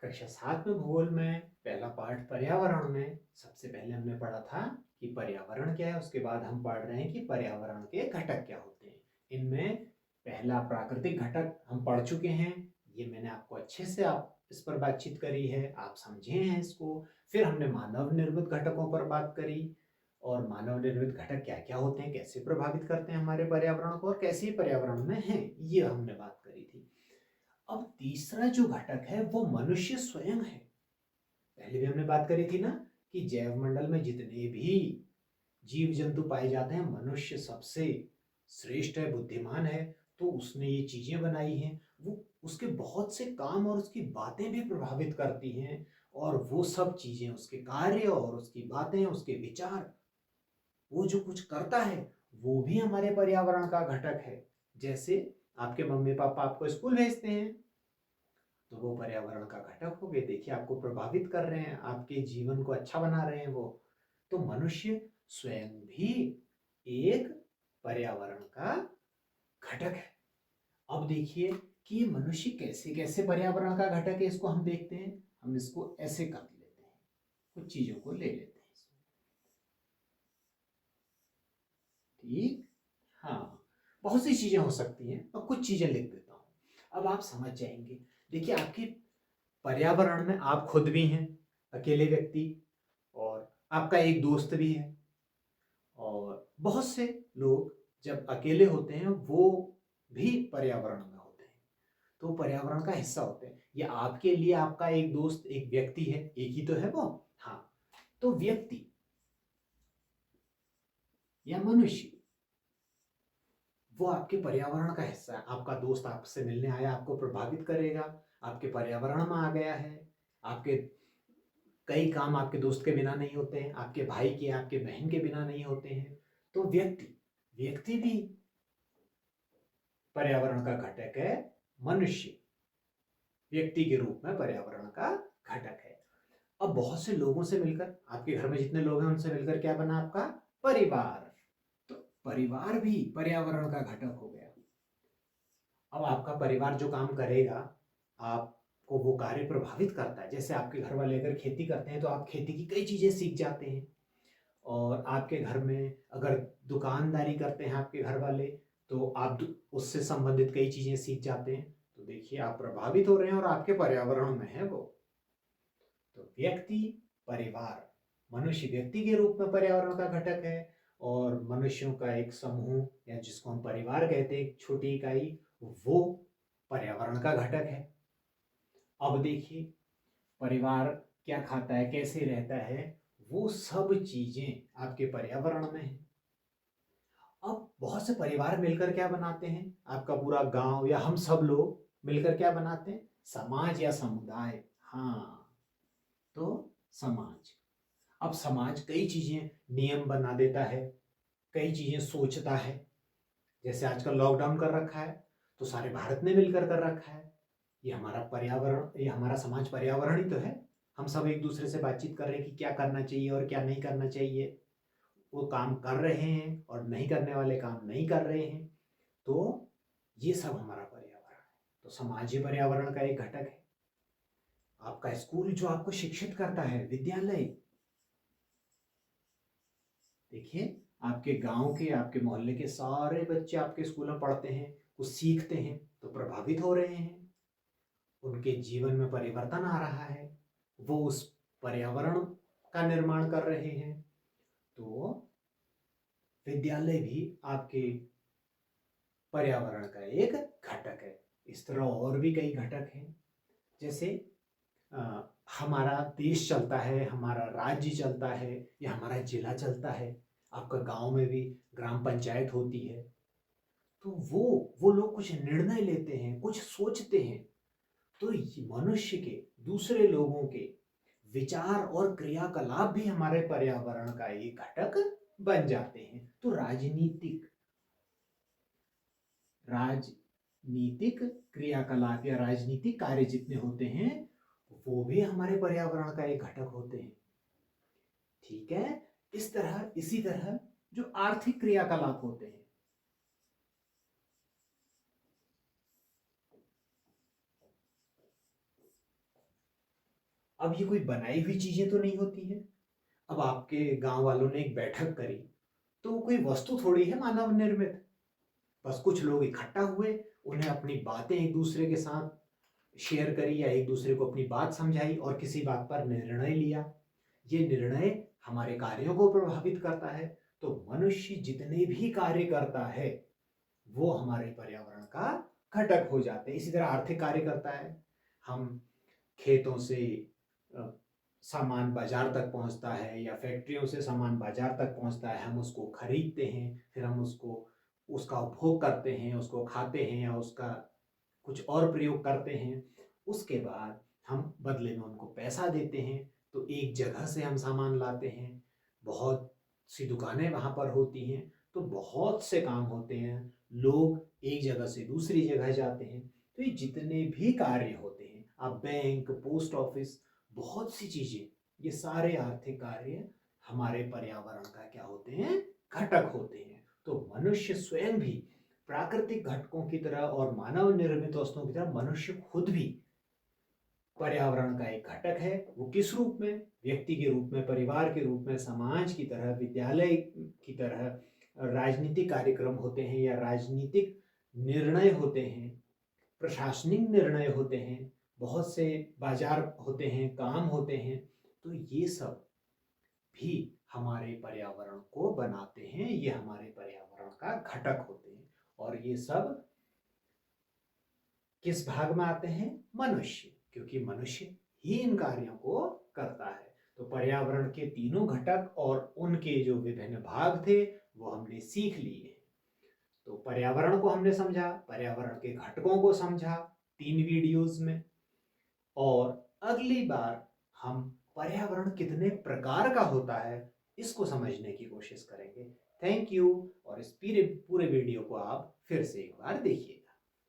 कक्षा 7 में भूगोल में पहला पाठ पर्यावरण में सबसे पहले हमने पढ़ा था कि पर्यावरण क्या है। उसके बाद हम पढ़ रहे हैं कि पर्यावरण के घटक क्या होते हैं। इनमें पहला प्राकृतिक घटक हम पढ़ चुके हैं। ये मैंने आपको अच्छे से आप इस पर बातचीत करी है, आप समझे हैं इसको। फिर हमने मानव निर्मित घटकों पर बात करी और मानव निर्मित घटक क्या क्या होते हैं, कैसे प्रभावित करते हैं हमारे पर्यावरण को और कैसे पर्यावरण में हैं, ये हमने बात करी थी। अब तीसरा जो घटक है वो मनुष्य स्वयं है। पहले भी हमने बात करी थी ना कि जैव मंडल में जितने भी जीव जंतु पाए जाते हैं, मनुष्य सबसे श्रेष्ठ है, बुद्धिमान है। तो उसने ये चीजें बनाई हैं, वो उसके बहुत से काम और उसकी बातें भी प्रभावित करती हैं। और वो सब चीजें, उसके कार्य और उसकी बातें, उसके विचार, वो जो कुछ करता है वो भी हमारे पर्यावरण का घटक है। जैसे आपके मम्मी पापा आपको स्कूल भेजते हैं तो वो पर्यावरण का घटक हो गए। देखिए, आपको प्रभावित कर रहे हैं, आपके जीवन को अच्छा बना रहे हैं वो। तो मनुष्य स्वयं भी एक पर्यावरण का घटक है। अब देखिए कि ये मनुष्य कैसे कैसे पर्यावरण का घटक है, इसको हम देखते हैं। हम इसको ऐसे कर लेते हैं, कुछ चीजों को ले लेते हैं। ठीक, हाँ, बहुत सी चीजें हो सकती हैं और कुछ चीजें लिख देता हूं, अब आप समझ जाएंगे। देखिए, आपके पर्यावरण में आप खुद भी हैं, अकेले व्यक्ति, और आपका एक दोस्त भी है। और बहुत से लोग जब अकेले होते हैं वो भी पर्यावरण में होते हैं, तो पर्यावरण का हिस्सा होते हैं। ये आपके लिए आपका एक दोस्त, एक व्यक्ति है, एक ही तो है वो। हाँ, तो व्यक्ति या मनुष्य वो आपके पर्यावरण का हिस्सा है। आपका दोस्त आपसे मिलने आया, आपको प्रभावित करेगा, आपके पर्यावरण में आ गया है। आपके कई काम आपके दोस्त के बिना नहीं होते हैं, आपके भाई के, आपके बहन के बिना नहीं होते हैं। तो व्यक्ति व्यक्ति भी पर्यावरण का घटक है। मनुष्य व्यक्ति के रूप में पर्यावरण का घटक है। अब बहुत से लोगों से मिलकर, आपके घर में जितने लोग हैं उनसे मिलकर क्या बना आपका परिवार। तो परिवार भी पर्यावरण का घटक हो गया। अब आपका परिवार जो काम करेगा, आपको वो कार्य प्रभावित करता है। जैसे आपके घर वाले अगर खेती करते हैं तो आप खेती की कई चीजें सीख जाते हैं। और आपके घर में अगर दुकानदारी करते हैं आपके घर वाले, तो आप उससे संबंधित कई चीजें सीख जाते हैं। तो देखिए, आप प्रभावित हो रहे हैं और आपके पर्यावरण में है वो। तो व्यक्ति, परिवार, मनुष्य व्यक्ति के रूप में पर्यावरण का घटक है। और मनुष्यों का एक समूह, या जिसको हम परिवार कहते हैं, एक छोटी इकाई, वो पर्यावरण का घटक है। अब देखिए, परिवार क्या खाता है, कैसे रहता है, वो सब चीजें आपके पर्यावरण में है। अब बहुत से परिवार मिलकर क्या बनाते हैं, आपका पूरा गांव या हम सब लोग मिलकर क्या बनाते हैं, समाज या समुदाय। हाँ, तो समाज। अब समाज कई चीजें नियम बना देता है, कई चीजें सोचता है। जैसे आजकल लॉकडाउन कर रखा है, तो सारे भारत ने मिलकर कर रखा है। ये हमारा पर्यावरण, ये हमारा समाज पर्यावरण ही तो है। हम सब एक दूसरे से बातचीत कर रहे हैं कि क्या करना चाहिए और क्या नहीं करना चाहिए। वो काम कर रहे हैं और नहीं करने वाले काम नहीं कर रहे हैं। तो ये सब हमारा पर्यावरण है। तो समाज ही पर्यावरण का एक घटक है। आपका स्कूल जो आपको शिक्षित करता है, विद्यालय, देखिए, आपके गांव के, आपके मोहल्ले के सारे बच्चे आपके स्कूल में पढ़ते हैं, कुछ सीखते हैं, तो प्रभावित हो रहे हैं। उनके जीवन में परिवर्तन आ रहा है, वो उस पर्यावरण का निर्माण कर रहे हैं। तो विद्यालय भी आपके पर्यावरण का एक घटक है। इस तरह और भी कई घटक हैं। जैसे अ, हमारा देश चलता है, हमारा राज्य चलता है, या हमारा जिला चलता है। आपका गांव में भी ग्राम पंचायत होती है। तो वो लोग कुछ निर्णय लेते हैं, कुछ सोचते हैं। तो ये मनुष्य के, दूसरे लोगों के विचार और क्रियाकलाप भी हमारे पर्यावरण का एक घटक बन जाते हैं। तो राजनीतिक क्रियाकलाप या राजनीतिक कार्य जितने होते हैं, वो भी हमारे पर्यावरण का एक घटक होते हैं। ठीक है, इसी तरह जो आर्थिक क्रियाकलाप होते हैं, अब ये कोई बनाई हुई चीजें तो नहीं होती है। अब आपके गांव वालों ने एक बैठक करी, तो वो कोई वस्तु थोड़ी है मानव निर्मित। बस कुछ लोग इकट्ठा हुए, उन्हें अपनी बातें एक दूसरे के साथ शेयर करी या एक दूसरे को अपनी बात समझाई और किसी बात पर निर्णय लिया। ये निर्णय हमारे कार्यों को प्रभावित करता है। तो मनुष्य जितने भी कार्य करता है वो हमारे पर्यावरण का घटक हो जाते हैं। इसी तरह आर्थिक कार्य करता है। हम खेतों से अ, सामान बाजार तक पहुंचता है या फैक्ट्रियों से सामान बाजार तक पहुंचता है, हम उसको खरीदते हैं, फिर हम उसको उसका उपभोग करते हैं, उसको खाते हैं या उसका कुछ और प्रयोग करते हैं। उसके बाद हम बदले में उनको पैसा देते हैं। तो एक जगह से हम सामान लाते हैं, बहुत सी दुकानें वहाँ पर होती हैं, तो बहुत से काम होते हैं। लोग एक जगह से दूसरी जगह जाते हैं। तो ये जितने भी कार्य होते हैं, आप बैंक, पोस्ट ऑफिस, बहुत सी चीजें, ये सारे आर्थिक कार्य हमारे पर्यावरण का क्या होते हैं? घटक होते हैं। तो मनुष्य स्वयं भी प्राकृतिक घटकों की तरह और मानव निर्मित वस्तुओं की तरह मनुष्य खुद भी पर्यावरण का एक घटक है। वो किस रूप में? व्यक्ति के रूप में, परिवार के रूप में, समाज की तरह, विद्यालय की तरह, राजनीतिक कार्यक्रम होते हैं या राजनीतिक निर्णय होते हैं, प्रशासनिक निर्णय होते हैं, बहुत से बाजार होते हैं, काम होते हैं। तो ये सब भी हमारे पर्यावरण को बनाते हैं, ये हमारे पर्यावरण का घटक होते हैं। और ये सब किस भाग में आते हैं? मनुष्य, क्योंकि मनुष्य ही इन कार्यों को करता है। तो पर्यावरण के तीनों घटक और उनके जो विभिन्न भाग थे वो हमने सीख लिए। तो पर्यावरण को हमने समझा, पर्यावरण के घटकों को समझा 3 वीडियोस में। और अगली बार हम पर्यावरण कितने प्रकार का होता है इसको समझने की कोशिश करेंगे। Thank you. और इस पूरे वीडियो को आप फिर से एक बार देखिए।